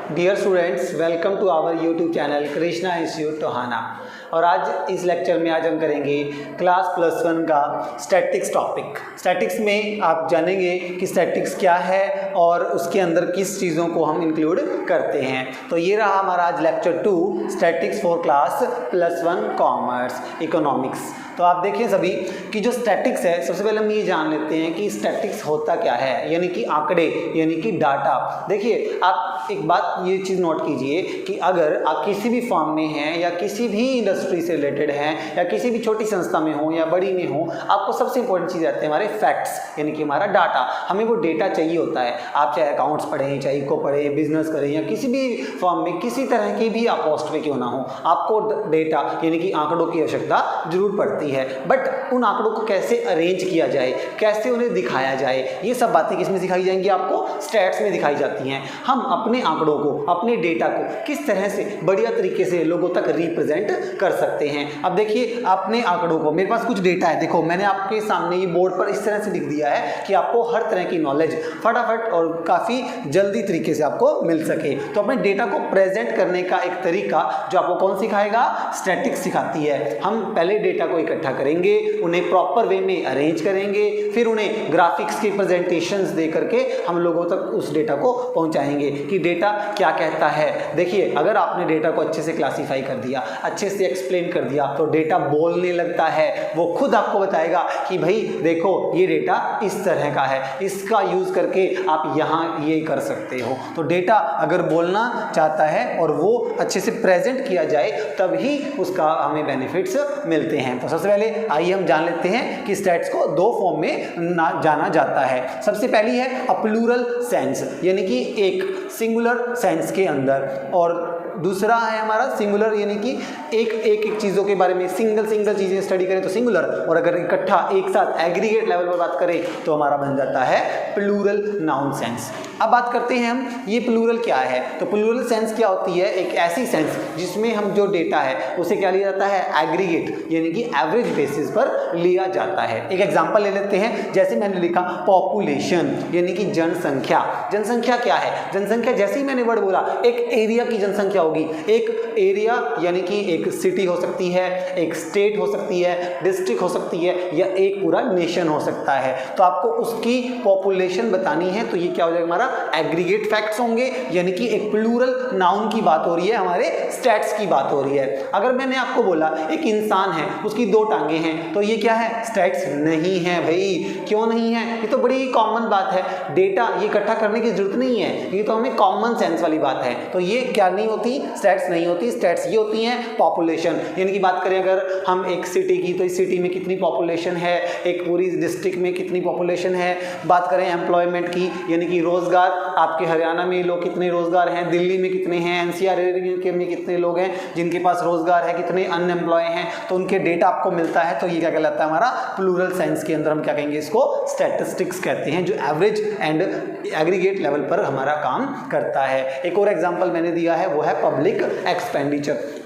Dear students, welcome to our YouTube channel Krishna institute Tohana. और आज इस लेक्चर में आज हम करेंगे क्लास +1 का स्टैटिक्स टॉपिक। स्टैटिक्स में आप जानेंगे कि स्टैटिक्स क्या है और उसके अंदर किस चीज़ों को हम इंक्लूड करते हैं। तो ये रहा हमारा आज lecture 2 statics for class +1 commerce economics. तो आप देखिए सभी कि जो स्टैटिक्स है, सबसे पहले हम ये जान लेते हैं कि स्टैटिक्स होता क्या है, यानी कि आंकड़े यानी कि डाटा। देखिए आप एक बात ये चीज़ नोट कीजिए कि अगर आप किसी भी फॉर्म में हैं या किसी भी इंडस्ट्री से रिलेटेड हैं या किसी भी छोटी संस्था में हो या बड़ी में हो, आपको सबसे इंपॉर्टेंट चीज़ आती है हमारे फैक्ट्स यानी कि हमारा डाटा। हमें वो डेटा चाहिए होता है। आप चाहे अकाउंट्स पढ़ें, चाहे इको पढ़ें, बिजनेस करें या किसी भी फॉर्म में किसी तरह की भी आप पोस्ट पे क्यों ना हो, आपको डेटा यानी कि आंकड़ों की आवश्यकता जरूर पड़ती है। बट उन आंकड़ों को कैसे अरेंज किया जाए, कैसे उन्हें दिखाया जाए, ये सब बातें किसमें सिखाई जाएंगी? आपको स्टैट्स में दिखाई जाती हैं। हम अपने आंकड़ों को, अपने डेटा को किस तरह से बढ़िया तरीके से लोगों तक रिप्रेजेंट कर सकते हैं। अब देखिए अपने आंकड़ों को, मेरे पास कुछ डेटा है, देखो मैंने आपके सामने ये बोर्ड पर इस तरह से लिख दिया है कि आपको हर तरह की नॉलेज फटाफट और काफ़ी जल्दी तरीके से आपको मिल सके। तो अपने डेटा को प्रेजेंट करने का एक तरीका जो आपको कौन सिखाएगा? स्टैटिक्स सिखाती है। हम पहले डेटा को इकट्ठा करेंगे, उन्हें प्रॉपर वे में अरेंज करेंगे, फिर उन्हें ग्राफिक्स के प्रेजेंटेशंस दे करके हम लोगों तक उस डेटा को पहुंचाएंगे कि डेटा क्या कहता है। देखिए अगर आपने डेटा को अच्छे से क्लासीफाई कर दिया, अच्छे से एक्सप्लेन कर दिया, तो डेटा बोलने लगता है। वो खुद आपको बताएगा कि भाई देखो ये डेटा इस तरह का है, इसका यूज करके आप यहाँ ये कर सकते हो। तो डेटा अगर बोलना चाहता है और वो अच्छे से प्रेजेंट किया जाए तभी उसका हमें बेनिफिट्स मिलते हैं। तो सबसे पहले आइए हम जान लेते हैं कि स्टैट्स को दो फॉर्म में जाना जाता है। सबसे पहली है प्लूरल सेंस यानी कि एक सिंगुलर सेंस के अंदर, और दूसरा है हमारा सिंगुलर यानी कि एक चीज़ों के बारे में सिंगल चीज़ें स्टडी करें तो सिंगुलर, और अगर इकट्ठा एक साथ एग्रीगेट लेवल पर बात करें तो हमारा बन जाता है प्लूरल नाउन सेंस। अब बात करते हैं हम ये प्लूरल क्या है। तो प्लूरल सेंस क्या होती है? एक ऐसी सेंस जिसमें हम जो डेटा है उसे क्या लिया जाता है? एग्रीगेट यानी कि एवरेज बेसिस पर लिया जाता है। एक एग्जांपल ले लेते हैं, जैसे मैंने लिखा पॉपुलेशन यानी कि जनसंख्या। जनसंख्या क्या है? जनसंख्या जैसे ही मैंने वर्ड बोला, एक एरिया की जनसंख्या होगी। एक एरिया यानी कि एक सिटी हो सकती है, एक स्टेट हो सकती है, डिस्ट्रिक्ट हो सकती है या एक पूरा नेशन हो सकता है। तो आपको उसकी पॉपुलेशन बतानी है तो ये क्या हो जाएगा? हमारा एग्रीगेट फैक्ट्स होंगे, यानी कि एक प्लूरल नाउन की बात हो रही है, हमारे स्टैट्स की बात हो रही है। अगर मैंने आपको बोला एक इंसान है, उसकी 2 टांगे हैं, तो ये क्या है? स्टैट्स नहीं है भाई। क्यों नहीं है? ये तो बड़ी कॉमन बात है। डेटा ये इकट्ठा करने की जरूरत नहीं है, ये तो हमें कॉमन सेंस वाली बात है। तो ये क्या नहीं होती? स्टैट्स नहीं होती। स्टैट्स ये होती हैं पॉपुलेशन, यानी कि बात करें अगर हम एक सिटी की, तो इस सिटी में कितनी पॉपुलेशन है, एक पूरी डिस्ट्रिक्ट में कितनी पॉपुलेशन है। बात करें एम्प्लॉयमेंट की, यानी कि रोजगार, आपके हरियाणा में लोग कितने रोजगार हैं, दिल्ली में कितने हैं, एनसीआर एरिया में कितने लोग हैं जिनके पास रोजगार है, कितने अनएम्प्लॉय हैं, तो उनके डेटा आपको मिलता है। तो ये क्या कहलाता है? हमारा प्लूरल साइंस के अंदर हम क्या कहेंगे? इसको स्टैटिस्टिक्स कहते हैं, जो एवरेज एंड एग्रीगेट लेवल पर हमारा काम करता है। एक और एग्जांपल मैंने दिया है, वो है पब्लिक एक्सपेंडिचर,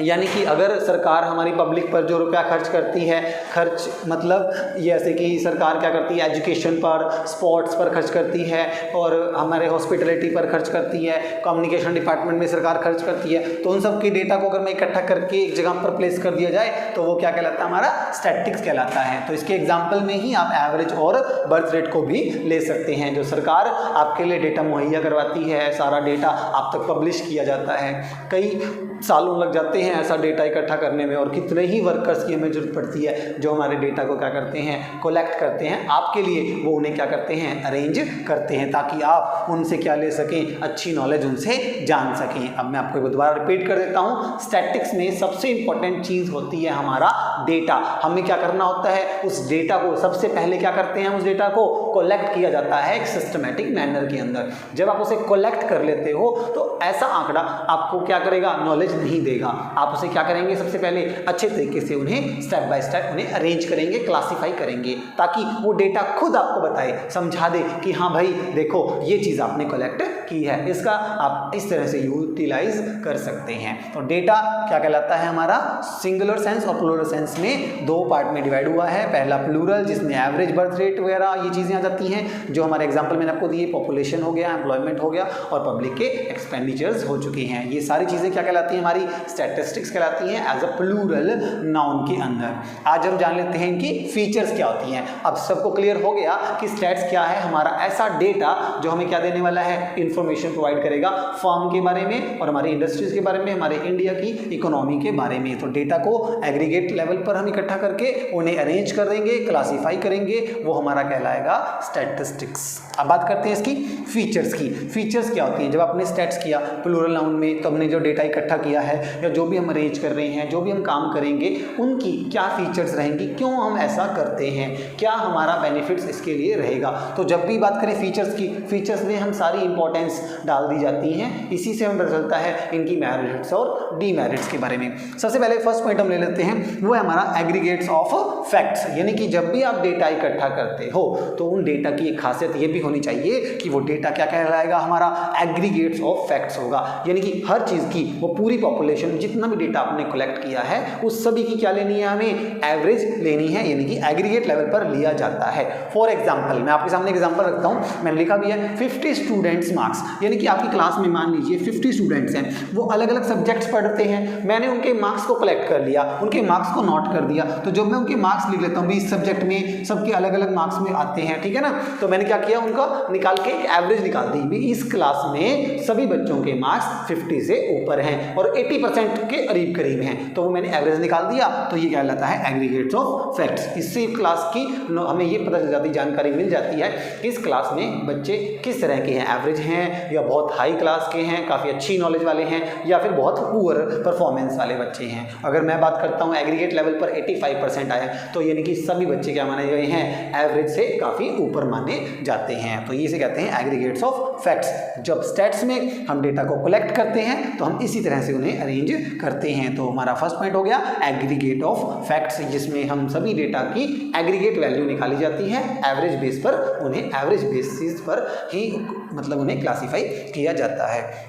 यानी कि अगर सरकार हमारी पब्लिक पर जो रुपया खर्च करती है, खर्च मतलब जैसे कि सरकार क्या करती है? एजुकेशन पर, स्पोर्ट्स पर खर्च करती है, और हमारे हॉस्पिटलिटी पर खर्च करती है, कम्युनिकेशन डिपार्टमेंट में सरकार खर्च करती है। तो उन सब की डेटा को अगर मैं इकट्ठा करके एक जगह पर प्लेस कर दिया जाए तो वो क्या कहलाता है? हमारा स्टैटिक्स कहलाता है। तो इसके एग्जाम्पल में ही आप एवरेज और बर्थ रेट को भी ले सकते हैं। जो सरकार आपके लिए डेटा मुहैया करवाती है, सारा डेटा आप तक पब्लिश किया जाता है। कई सालों लग जाते हैं ऐसा डेटा इकट्ठा करने में, और कितने ही वर्कर्स की हमें जरूरत पड़ती है जो हमारे डेटा को क्या करते हैं? कलेक्ट करते हैं आपके लिए। वो उन्हें क्या करते हैं? अरेंज करते हैं, ताकि आप उनसे क्या ले सकें? अच्छी नॉलेज उनसे जान सकें। अब मैं आपको दोबारा रिपीट कर देता हूँ, स्टैटिक्स में सबसे इंपॉर्टेंट चीज़ होती है हमारा डेटा। हमें क्या करना होता है? उस डेटा को सबसे पहले क्या करते हैं? उस डेटा को कलेक्ट किया जाता है एक सिस्टमेटिक मैनर के अंदर। जब आप उसे कलेक्ट कर लेते हो तो ऐसा आंकड़ा आपको क्या करेगा? नॉलेज नहीं देगा। आप उसे क्या करेंगे? सबसे पहले अच्छे तरीके से उन्हें स्टेप बाय स्टेप उन्हें अरेंज करेंगे, क्लासिफाई करेंगे, ताकि वो डेटा खुद आपको बताए, समझा दे कि हाँ भाई देखो ये चीज़ आपने कलेक्ट की है। इसका आप इस तरह से यूटिलाइज कर सकते हैं। तो डेटा क्या कहलाता है हमारा, सिंगुलर सेंस और प्लूरल सेंस में दो पार्ट में डिवाइड हुआ है। पहला प्लूरल जिसमें एवरेज बर्थ रेट वगैरह ये चीज़ें आ जाती हैं, जो हमारे एग्जाम्पल मैंने आपको दिए, पॉपुलेशन हो गया, एम्प्लॉयमेंट हो गया और पब्लिक के एक्सपेंडिचर्स हो चुकी हैं। ये सारी चीज़ें क्या कहलाती हैं, हमारी स्टैटिस्टिक्स कहलाती हैं एज अ प्लूरल नाउन के अंदर। आज हम जान लेते हैं इनकी फीचर्स क्या होती हैं। अब सबको क्लियर हो गया कि स्टैट्स क्या है, हमारा ऐसा डेटा जो हमें क्या देने वाला है, इंफॉर्मेशन प्रोवाइड करेगा फर्म के बारे में और हमारी इंडस्ट्रीज के बारे में, हमारे इंडिया की इकोनॉमी के बारे में। तो डेटा को एग्रीगेट लेवल पर हम इकट्ठा करके उन्हें अरेंज कर देंगे, क्लासीफाई करेंगे, वो हमारा कहलाएगा स्टैटिस्टिक्स। अब बात करते हैं इसकी फीचर्स की। फीचर्स क्या होती हैं, जब आपने स्टैट्स किया प्लूरल नाउन में, तो हमने जो डेटा इकट्ठा किया है या जो भी हम अरेंज कर रहे हैं, जो भी हम काम करेंगे, उनकी क्या फीचर्स रहेंगी, क्यों हम ऐसा करते हैं, क्या हमारा बेनिफिट्स इसके लिए रहेगा। तो जब भी बात करें फीचर्स की, फीचर्स में हम सारी इंपॉर्टेंस डाल दी जाती हैं, इसी से हमें पता चलता है इनकी मेरिट्स और डीमेरिट्स के बारे में। सबसे पहले फर्स्ट पॉइंट हम ले लेते हैं, वो है हमारा एग्रीगेट्स ऑफ फैक्ट्स, यानी कि जब भी आप डेटा इकट्ठा करते हो तो उन डेटा की एक खासियत ये भी होनी चाहिए कि वो डेटा क्या कहलाएगा, हमारा एग्रीगेट्स ऑफ फैक्ट्स होगा। यानी कि हर चीज़ की, वो पूरी पॉपुलेशन, जितना भी डेटा आपने कलेक्ट किया है उस सभी की क्या लेनी है, हमें एवरेज लेनी है, यानी कि एग्रीगेट लेवल पर लिया जाता है। फॉर एग्जाम्पल, मैं आपके सामने एग्जाम्पल रखता हूँ, मैंने लिखा भी है 50 स्टूडेंट्स मार्क्स, यानी कि आपकी क्लास में मान लीजिए 50 स्टूडेंट्स हैं, वो अलग अलग सब्जेक्ट्स पढ़ते हैं, मैंने उनके मार्क्स को कलेक्ट कर लिया, उनके मार्क्स को नोट कर दिया। तो जब मैं उनके मार्क्स लिख लेता हूँ, 20 सब्जेक्ट में सबके अलग अलग मार्क्स में आते हैं, ठीक है ना, तो मैंने क्या किया, उनका निकाल के एक एवरेज निकाल दी भी, इस क्लास में सभी बच्चों के मार्क्स 50 से ऊपर हैं और 80% के करीब करीब हैं, तो वो मैंने एवरेज निकाल दिया। तो ये क्या कहलाता है, एग्रीगेट्स ऑफ फैक्ट्स। इससे क्लास की हमें ये पता चल जाती, जानकारी मिल जाती है कि इस क्लास में बच्चे किस तरह के हैं, एवरेज हैं या बहुत हाई क्लास के हैं, काफ़ी अच्छी नॉलेज वाले हैं, या फिर बहुत पुअर परफॉर्मेंस वाले बच्चे हैं। अगर मैं बात करता हूँ एग्रीगेट लेवल पर 85% आया, तो यानी कि सभी बच्चे क्या माने गए हैं, एवरेज से काफ़ी ऊपर माने जाते हैं। तो ये से कहते हैं एग्रीगेट्स ऑफ फैक्ट्स। जब स्टैट्स में हम डेटा को कलेक्ट करते हैं तो हम इसी तरह से उन्हें अरेंज करते हैं। तो हमारा फर्स्ट पॉइंट हो गया एग्रीगेट ऑफ फैक्ट्स, जिसमें हम सभी डेटा की एग्रीगेट वैल्यू निकाली जाती है, एवरेज बेस पर उन्हें, एवरेज बेसिस पर ही मतलब उन्हें क्लासीफाई किया जाता है।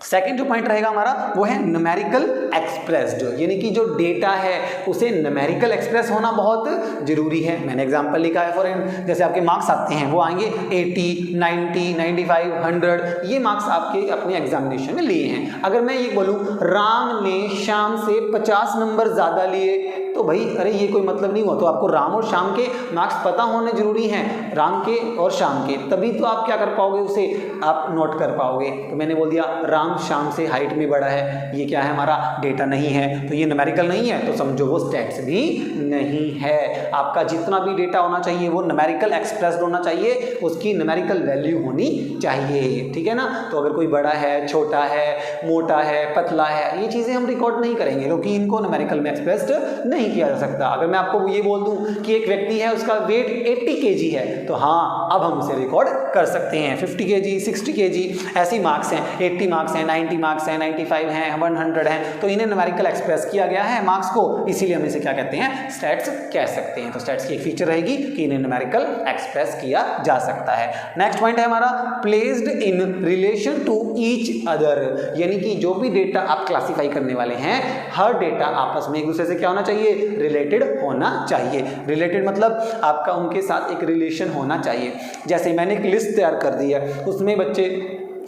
सेकेंड जो पॉइंट रहेगा हमारा वो है न्यूमेरिकल एक्सप्रेस्ड, यानी कि जो डेटा है उसे न्यूमेरिकल एक्सप्रेस होना बहुत जरूरी है। मैंने एग्जांपल लिखा है, फॉर जैसे आपके मार्क्स आते हैं वो आएंगे 80, 90, 95, 100, ये मार्क्स आपके अपने एग्जामिनेशन में लिए हैं। अगर मैं ये बोलूँ राम ने शाम से 50 नंबर ज़्यादा लिए, तो भाई अरे ये कोई मतलब नहीं हुआ। तो आपको राम और शाम के मार्क्स पता होने जरूरी हैं, राम के और शाम के, तभी तो आप क्या कर पाओगे, उसे आप नोट कर पाओगे। तो मैंने बोल दिया राम शाम से हाइट में बड़ा है, ये क्या है, हमारा डेटा नहीं है, तो ये न्यूमेरिकल नहीं है, तो समझो वो स्टैट्स भी नहीं है। आपका जितना भी डेटा होना चाहिए वो न्यूमेरिकल एक्सप्रेस्ड होना चाहिए, उसकी न्यूमेरिकल वैल्यू होनी चाहिए, ठीक है ना। तो अगर कोई बड़ा है, छोटा है, मोटा है, पतला है, ये चीज़ें हम रिकॉर्ड नहीं करेंगे क्योंकि इनको न्यूमेरिकल में एक्सप्रेस्ड नहीं किया जा सकता। अगर मैं आपको ये बोल दूं कि एक व्यक्ति है, उसका वेट 80 kg है, तो हाँ अब हम उसे रिकॉर्ड कर सकते हैं। 50 kg, 60 kg ऐसी मार्क्स हैं, 80 मार्क्स हैं, 90 मार्क्स हैं, 95 हैं, 100 हैं, तो इन्हें न्यूमेरिकल एक्सप्रेस किया गया है मार्क्स को, इसीलिए हम इसे क्या कहते हैं, स्टैट्स कह सकते हैं। तो स्टैट्स की एक फीचर रहेगी कि इन्हें न्यूमेरिकल एक्सप्रेस किया जा सकता है। नेक्स्ट पॉइंट है हमारा placed in relation to each other, यानी कि जो भी डेटा आप क्लासीफाई करने वाले हैं, हर डेटा आपस में एक दूसरे से क्या होना चाहिए, रिलेटेड होना चाहिए। रिलेटेड मतलब आपका उनके साथ एक रिलेशन होना चाहिए। जैसे मैंने एक लिस्ट तैयार कर दी है, उसमें बच्चे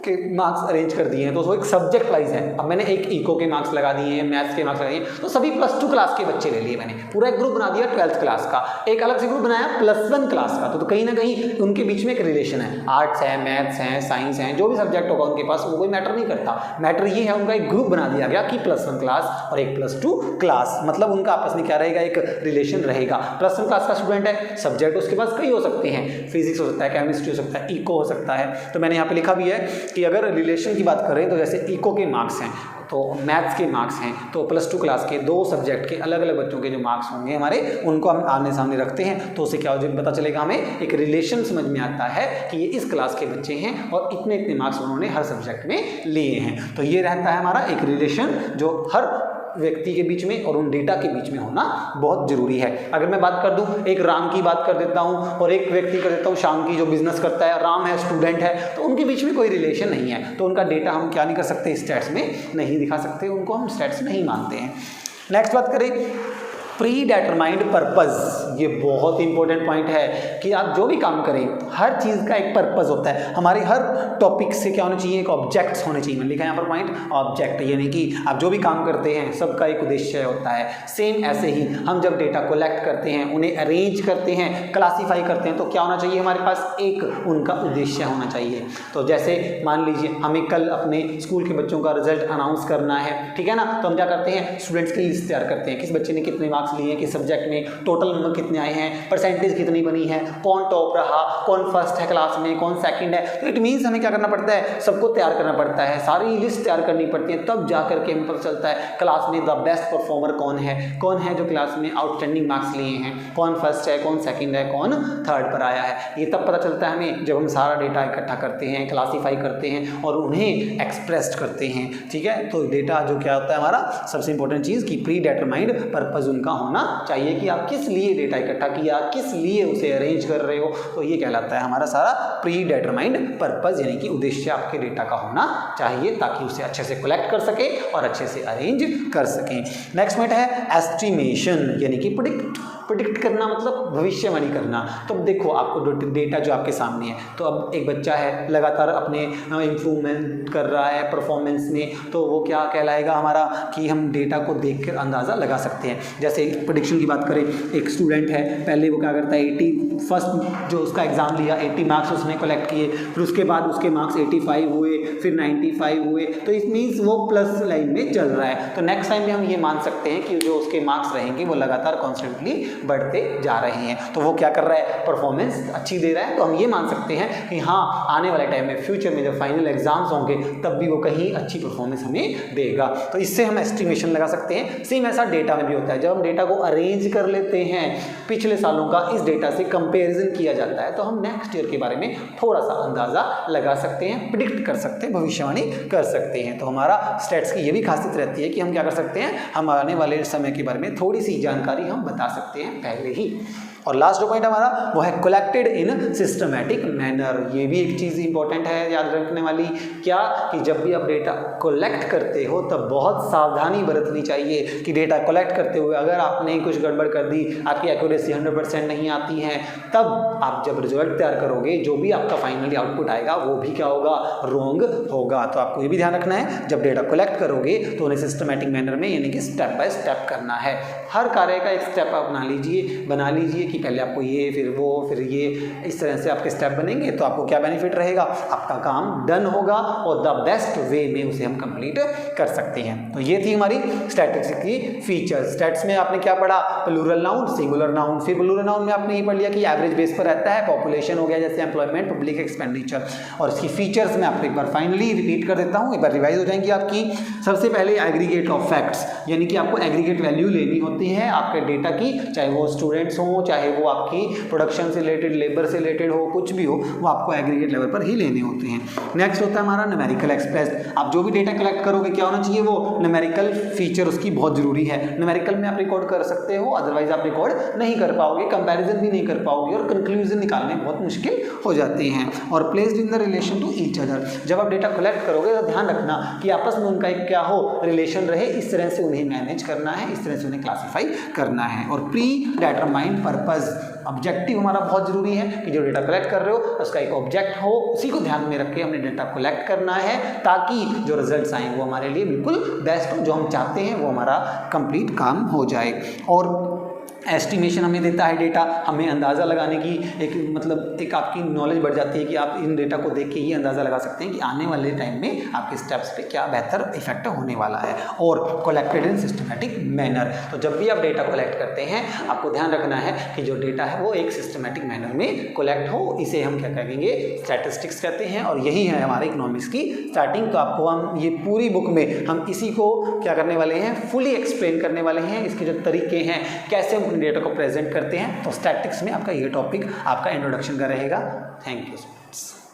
के मार्क्स अरेंज कर दिए हैं, तो वो एक सब्जेक्ट वाइज है। अब मैंने एक इको के मार्क्स लगा दिए हैं, मैथ्स के मार्क्स लगा दिए, तो सभी +2 क्लास के बच्चे ले लिए। मैंने पूरा एक ग्रुप बना दिया 12th क्लास का, एक अलग से ग्रुप बनाया +1 क्लास का। तो कहीं ना कहीं उनके बीच में एक रिलेशन है, आर्ट्स है, मैथ्स है, साइंस है, जो भी सब्जेक्ट होगा उनके पास वो कोई मैटर नहीं करता। मैटर ये है उनका एक ग्रुप बना दिया गया कि +1 क्लास और एक +2 क्लास, मतलब उनका आपस में क्या रहेगा, एक रिलेशन रहेगा। +1 क्लास का स्टूडेंट है, सब्जेक्ट उसके पास कई हो सकते हैं, फिजिक्स हो सकता है, केमिस्ट्री हो सकता है, इको हो सकता है। तो मैंने यहाँ पे लिखा भी है कि अगर रिलेशन की बात करें तो जैसे इको के मार्क्स हैं, तो मैथ्स के मार्क्स हैं, तो +2 क्लास के 2 सब्जेक्ट के अलग अलग बच्चों के जो मार्क्स होंगे हमारे, उनको हम आमने सामने रखते हैं, तो उससे क्या हो पता चलेगा, हमें एक रिलेशन समझ में आता है कि ये इस क्लास के बच्चे हैं और इतने इतने मार्क्स उन्होंने हर सब्जेक्ट में लिए हैं। तो ये रहता है हमारा एक रिलेशन जो हर व्यक्ति के बीच में और उन डेटा के बीच में होना बहुत ज़रूरी है। अगर मैं बात कर दूं, एक राम की बात कर देता हूं और एक व्यक्ति कर देता हूं श्याम की जो बिजनेस करता है, राम है स्टूडेंट है, तो उनके बीच में कोई रिलेशन नहीं है, तो उनका डेटा हम क्या नहीं कर सकते, स्टैट्स में नहीं दिखा सकते, उनको हम स्टैट्स नहीं मानते हैं। नेक्स्ट बात करें प्री डिटरमाइंड पर्पस। ये बहुत इंपॉर्टेंट पॉइंट है कि आप जो भी काम करें हर चीज़ का एक पर्पस होता है। हमारे हर टॉपिक से क्या होना चाहिए, एक ऑब्जेक्ट्स होने चाहिए। मैंने लिखा है यहाँ पर पॉइंट ऑब्जेक्ट, यानी कि आप जो भी काम करते हैं सबका एक उद्देश्य होता है। सेम ऐसे ही हम जब डेटा कलेक्ट करते हैं, उन्हें अरेंज करते हैं, क्लासीफाई करते हैं, तो क्या होना चाहिए, हमारे पास एक उनका उद्देश्य होना चाहिए। तो जैसे मान लीजिए हमें कल अपने स्कूल के बच्चों का रिजल्ट अनाउंस करना है, ठीक है ना, तो हम क्या करते हैं, स्टूडेंट्स की लिस्ट तैयार करते हैं, किस बच्चे ने कितने मार्क्स लिए हैं, किस सब्जेक्ट में टोटल नंबर कितने आए हैं, परसेंटेज कितनी बनी है, कौन टॉप रहा, कौन फर्स्ट है क्लास में, कौन सेकंड है। तो इट मीन्स हमें क्या करना पड़ता है, सबको तैयार करना पड़ता है, सारी लिस्ट तैयार करनी पड़ती है, तब जा करके हमें पता चलता है क्लास में द बेस्ट परफॉर्मर कौन है जो क्लास में आउटस्टैंडिंग मार्क्स लिए हैं, कौन फर्स्ट है, कौन सेकंड है, कौन थर्ड पर आया है। ये तब पता चलता है हमें जब हम सारा डेटा इकट्ठा करते हैं, क्लासीफाई करते हैं और उन्हें एक्सप्रेस करते हैं, ठीक है। तो डेटा जो क्या होता है हमारा सबसे इंपॉर्टेंट चीज़ कि प्री डिटरमाइंड पर्पस उनका होना चाहिए कि आप किस लिए डेटा इकट्ठा किया, किस लिए उसे अरेंज कर रहे हो, तो ये कहलाता है हमारा सारा प्री डिटरमाइंड पर्पस, यानी कि उद्देश्य आपके डेटा का होना चाहिए ताकि उसे अच्छे से कलेक्ट कर सके और अच्छे से अरेंज कर सकें। नेक्स्ट पॉइंट है एस्टिमेशन, यानी कि प्रिडिक्ट करना, मतलब भविष्यवाणी करना। तो अब देखो आपको डेटा जो आपके सामने है, तो अब एक बच्चा है लगातार अपने इम्प्रूवमेंट कर रहा है परफॉर्मेंस में, तो वो क्या कहलाएगा हमारा कि हम डेटा को देखकर अंदाज़ा लगा सकते हैं। जैसे प्रेडिक्शन की बात करें, एक स्टूडेंट है, पहले वो क्या करता है 80 फर्स्ट जो उसका एग्ज़ाम लिया 80 मार्क्स उसने कलेक्ट किए, फिर उसके बाद उसके मार्क्स 85 हुए, फिर 95 हुए, तो इट मीन्स वो प्लस लाइन में चल रहा है। तो नेक्स्ट टाइम में हम ये मान सकते हैं कि जो उसके मार्क्स रहेंगे वो लगातार कॉन्स्टेंटली बढ़ते जा रहे हैं। तो वो क्या कर रहा है, परफॉर्मेंस अच्छी दे रहा है, तो हम ये मान सकते हैं कि हाँ आने वाले टाइम में फ्यूचर में जब फाइनल एग्जाम्स होंगे तब भी वो कहीं अच्छी परफॉर्मेंस हमें देगा। तो इससे हम एस्टिमेशन लगा सकते हैं। सेम ऐसा डेटा में भी होता है, जब हम डेटा को अरेंज कर लेते हैं, पिछले सालों का इस डेटा से कंपेरिजन किया जाता है, तो हम नेक्स्ट ईयर के बारे में थोड़ा सा अंदाजा लगा सकते हैं, प्रिडिक्ट कर सकते हैं, भविष्यवाणी कर सकते हैं। तो हमारा स्टैट्स की ये भी खासियत रहती है कि हम क्या कर सकते हैं, हम आने वाले समय के बारे में थोड़ी सी जानकारी हम बता सकते हैं पहले ही। और लास्ट जो पॉइंट हमारा वो है कलेक्टेड इन सिस्टमैटिक मैनर। ये भी एक चीज़ इंपॉर्टेंट है याद रखने वाली, क्या कि जब भी आप डेटा कलेक्ट करते हो तब बहुत सावधानी बरतनी चाहिए कि डेटा कलेक्ट करते हुए अगर आपने कुछ गड़बड़ कर दी, आपकी एक्यूरेसी 100% नहीं आती है, तब आप जब रिजल्ट तैयार करोगे जो भी आपका फाइनली आउटपुट आएगा वो भी क्या होगा, रॉन्ग होगा। तो आपको ये भी ध्यान रखना है, जब डेटा कलेक्ट करोगे तो उन्हें सिस्टमैटिक मैनर में यानी कि स्टेप बाय स्टेप करना है। हर कार्य का एक स्टेप आप बना लीजिए कि पहले आपको ये, फिर वो, फिर ये, इस तरह से आपके स्टेप बनेंगे तो आपको क्या बेनिफिट रहेगा, आपका काम डन होगा और द बेस्ट वे में उसे हम कंप्लीट कर सकते हैं। तो ये थी हमारी स्टैटिस्टिक्स की फीचर्स। स्टैट्स में आपने क्या पढ़ा, प्लूरल नाउन, सिंगुलर नाउन। फिर प्लूरल नाउन में आपने ये पढ़ लिया कि एवरेज बेस पर रहता है, पॉपुलेशन हो गया जैसे एम्प्लॉयमेंट, पब्लिक एक्सपेंडिचर। और इसकी फीचर्स में आपको एक बार फाइनली रिपीट कर देता हूँ, एक बार रिवाइज हो जाएंगी आपकी। सबसे पहले एग्रीगेट ऑफ फैक्ट्स, यानी कि आपको एग्रीगेट वैल्यू लेनी होती है आपके डेटा की, चाहे वो स्टूडेंट्स हो, चाहे वो आपकी प्रोडक्शन से रिलेटेड, लेबर से रिलेटेड हो, कुछ भी हो, वो आपको एग्रीगेट लेवल पर ही लेने होते हैं। नेक्स्ट होता है हमारा न्यूमेरिकल एक्सप्रेस। आप जो भी डेटा कलेक्ट करोगे क्या होना चाहिए, वो न्यूमेरिकल फीचर उसकी बहुत जरूरी है। न्यूमेरिकल में आप रिकॉर्ड कर सकते हो, अदरवाइज आप रिकॉर्ड नहीं कर पाओगे, कंपैरिजन भी नहीं कर पाओगे और कंक्लूजन निकालने बहुत मुश्किल हो जाते हैं। और placed in the relation to each other, जब आप डेटा कलेक्ट करोगे तो ध्यान रखना कि आपस में उनका एक क्या हो, रिलेशन रहे, इस तरह से उन्हें मैनेज करना है, इस तरह से उन्हें क्लासीफाई करना है। और प्री डिटरमाइंड पर्पस, ऑब्जेक्टिव हमारा बहुत जरूरी है कि जो डेटा कलेक्ट कर रहे हो उसका एक ऑब्जेक्ट हो, उसी को ध्यान में रख के हमने डेटा कलेक्ट करना है ताकि जो रिजल्ट्स आए वो हमारे लिए बिल्कुल बेस्ट हो, जो हम चाहते हैं वो हमारा कंप्लीट काम हो जाए। और एस्टिमेशन हमें देता है डेटा, हमें अंदाज़ा लगाने की एक आपकी नॉलेज बढ़ जाती है कि आप इन डेटा को देख के ये अंदाज़ा लगा सकते हैं कि आने वाले टाइम में आपके स्टेप्स पे क्या बेहतर इफेक्ट होने वाला है। और कलेक्टेड इन सिस्टमैटिक मैनर, तो जब भी आप डेटा कलेक्ट करते हैं आपको ध्यान रखना है कि जो डेटा है वो एक सिस्टमैटिक मैनर में कलेक्ट हो, इसे हम क्या कहेंगे, स्टैटिस्टिक्स कहते हैं। और यही है हमारे इकोनॉमिक्स की स्टार्टिंग। तो आपको हम ये पूरी बुक में हम इसी को क्या करने वाले हैं, फुली एक्सप्लेन करने वाले हैं, इसके जो तरीके हैं, कैसे हम डेटा को प्रेजेंट करते हैं। तो स्टैटिस्टिक्स में आपका ये टॉपिक आपका इंट्रोडक्शन का रहेगा। Thank you so much.